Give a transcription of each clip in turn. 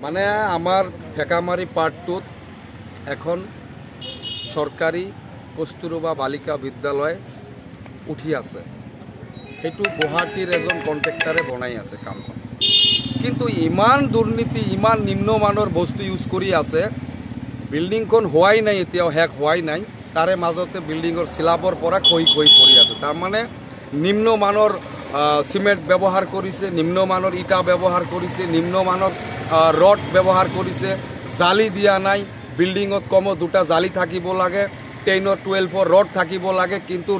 মানে আমাৰ ফেকামাৰি পাৰ্ট 2 এখন সৰকাৰি কস্তুৰবা বালিকা বিদ্যালয় উঠি আছে। সেইটো গুৱাহাটীৰ এজন কন্ট্ৰাক্টৰে বনাই আছে কামখন, কিন্তু ইমান দুৰ্নীতি ইমান নিম্নমানৰ বস্তু ইউজ কৰি আছে। বিল্ডিংখন হোৱাই নাই, এতিয়াও শেষ হোৱাই নাই। তাৰে মাজতে বিল্ডিঙৰ স্ল্যাবৰ পৰা খহি পৰি আছে। তাৰ মানে নিম্নমানৰ সিমেন্ট ব্যৱহাৰ কৰিছে, নিম্নমানৰ ইটা ব্যৱহাৰ কৰিছে, নিম্নমানৰ রড ব্যবহার করেছে, জালি দিয়া নাই। বিল্ডিংত কম দুটা জালি থাকিব লাগে, 10 or 12 রড থাকিব লাগে, কিন্তু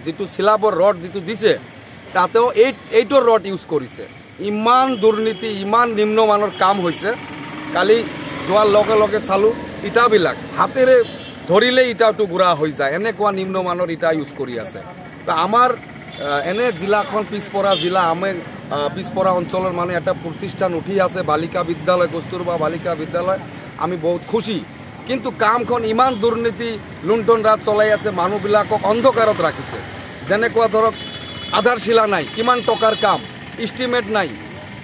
যেটো স্ল্যাবৰ ৰড যেটো দিছে তাতেও 8 ৰড ইউজ কৰিছে। ইমান দুৰ্নীতি ইমান নিম্নমানৰ কাম হৈছে। কালি যোৱাৰ লগে লগে চালো ইটাবিলাক হাতেৰে ধৰিলে ইটাটো গুড়া হৈ যায়, এনেকুৱা নিম্নমানৰ ইটা ইউজ কৰি আছে। তো আমাৰ এনে জিলাখন পিছপৰা জিলা, আমি পিছপৰা অঞ্চলের মানে একটা প্রতিষ্ঠান উঠি আছে বালিকা বিদ্যালয়, কস্তুরবা বালিকা বিদ্যালয়। আমি বহুত খুশি, কিন্তু কামখন ইমান দুর্নীতি লুণ্ঠন রাজ চলাই আছে। মানুহবিলাকক অন্ধকাৰত ৰাখিছে। যেনেকুৱা ধৰক আধাৰশিলা নাই, কিমান টকাৰ কাম, এষ্টিমেট নাই,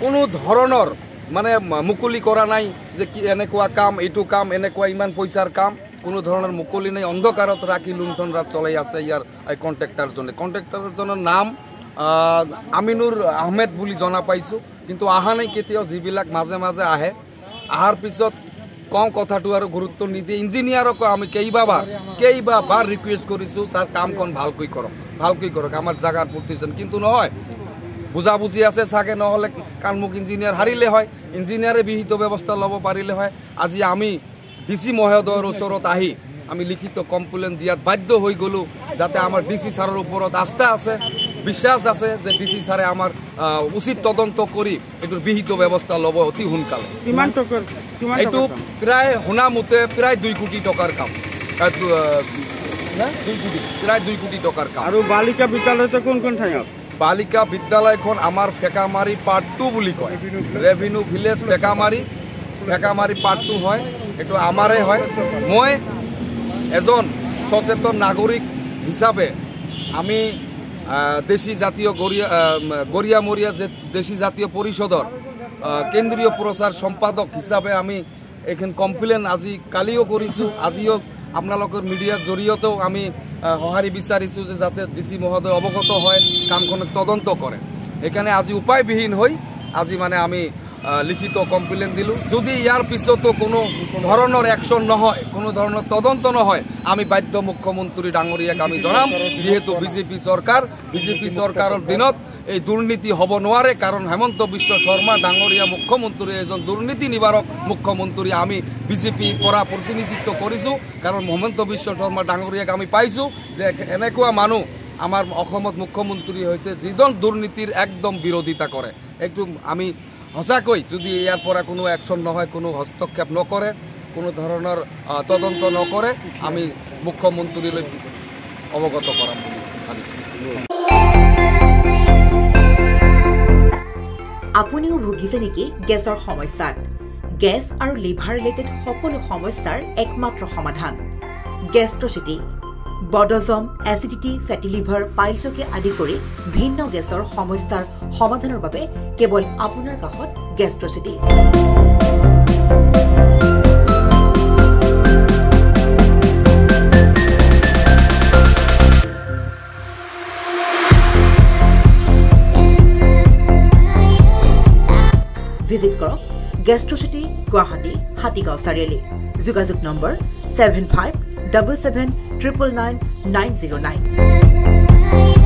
কোনো ধৰণৰ মানে মুকলি কৰা নাই যে কি এনেকুৱা কাম, এইটো কাম, এনেকুৱা ইমান পইচাৰ কাম, কোনো ধৰণৰ মুকলি নাই। অন্ধকাৰত ৰাখি লুণ্ঠন ৰাজ চলাই আছে ইয়াৰ কন্ট্ৰাক্টৰজনে। কন্ট্ৰাক্টৰজনৰ নাম আমিনুর আহমেদ বুলি জনা পাইছোঁ, কিন্তু আহা নাই কেতিয়াও। যিবিলাক মাজে মাজে আহে, আহাৰ পিছত কম কথাটো আৰু গুৰুত্ব নিদিয়ে। ইঞ্জিনিয়াৰক আমি কেইবাবাৰ ৰিকুৱেষ্ট কৰিছোঁ, ছাৰ কামখন ভালকৈ কৰক আমাৰ জাগাৰ প্ৰতিষ্ঠান, কিন্তু নহয়। বুজাবুজি আছে চাগে, নহ'লে কানমুখ ইঞ্জিনিয়াৰ হাৰিলে হয়, ইঞ্জিনিয়াৰে বিহিত ব্যৱস্থা ল'ব পাৰিলে হয়। আজি আমি ডিসি মহোদয়ৰ ওচৰত আহি আমি লিখিত কমপ্লেইন দিয়াত বাধ্য হৈ গ'লো, যাতে আমাৰ ডিসি ছাৰৰ ওপৰত আস্থা আছে, বিশ্বাস আছে যে ডিসি ছাৰে আমাৰ উচিত তদন্ত কৰি এইটোৰ বিহিত ব্যৱস্থা ল'ব অতি সোনকালে। এইটো প্ৰায় শুনা মতে প্ৰায় 2 কোটি টকাৰ কাম, প্ৰায় 2 কোটি টকাৰ কাম। আৰু বালিকা বিদ্যালয়টো কোন ঠাইত? বালিকা বিদ্যালয়খন আমাৰ ফেকামাৰি পাৰ্ট 2 বুলি কয়। ৰেভিনিউ ভিলেজ ফেকামাৰি পাৰ্ট 2 হয়, এইটো আমাৰে হয়। মই এজন সচেতন নাগরিক হিসাবে আমি দেশী জাতীয় গড়িয়ামরিয়া যে দেশী জাতীয় পরিষদর কেন্দ্রীয় প্রচার সম্পাদক হিসাবে আমি এখন কমপ্লেইন আজি কালিও কৰিছোঁ, আজিও আপোনালোকৰ মিডিয়াৰ জৰিয়তেও আমি সঁহাৰি বিচাৰিছোঁ যে যাতে ডিসি মহোদয় অৱগত হয়, কামখনক তদন্ত কৰে। সেইকাৰণে আজি উপায়বিহীন হৈ আজি মানে আমি লিখিত কমপ্লেইন দিলো। যদি ইয়াৰ পিছতো কোনো ধৰণৰ একশন নহয়, কোনো ধৰণৰ তদন্ত নহয়, আমি বাধ্য মুখ্যমন্ত্ৰী ডাঙৰীয়াক আমি জনাম, যেহেতু বিজেপি চৰকাৰৰ দিনত এই দুৰ্নীতি হ'ব নোৱাৰে। কাৰণ হেমন্ত বিশ্ব শৰ্মা ডাঙৰীয়া মুখ্যমন্ত্ৰী এজন দুৰ্নীতি নিবাৰক মুখ্যমন্ত্ৰী। আমি বিজেপিৰ পৰা প্ৰতিনিধিত্ব কৰিছোঁ, কাৰণ হেমন্ত বিশ্ব শৰ্মা ডাঙৰীয়াক আমি পাইছোঁ যে এনেকুৱা মানুহ আমাৰ অসমত মুখ্যমন্ত্ৰী হৈছে যিজন দুৰ্নীতিৰ একদম বিৰোধিতা কৰে। একটু আমি সঁচাকৈ যদি ইয়াৰ পৰা কোনো একশন নহয়, কোনো হস্তক্ষেপ নকৰে, কোনো ধৰণৰ তদন্ত নকৰে, আমি মুখ্যমন্ত্ৰীলৈ অৱগত কৰাম বুলি ভাবিছোঁ। আপুনিও ভুগিছে নেকি গেছৰ সমস্যাত? গেছ আৰু লিভাৰ ৰিলেটেড সকলো সমস্যাৰ একমাত্ৰ সমাধান গেষ্ট্ৰচিটি। বডজম, এচিডিটি, ফেটি লিভাৰ, পাইলছকে আদি কৰি ভিন্ন গেছৰ সমস্যাৰ সমাধানৰ বাবে কেৱল আপোনাৰ কাষত গেষ্ট্ৰচিটি। ভিজিট কৰক গেষ্ট্ৰচিটি, গুৱাহাটী, হাতীগাঁও চাৰিআলি। যোগাযোগ নম্বৰ 7577999909।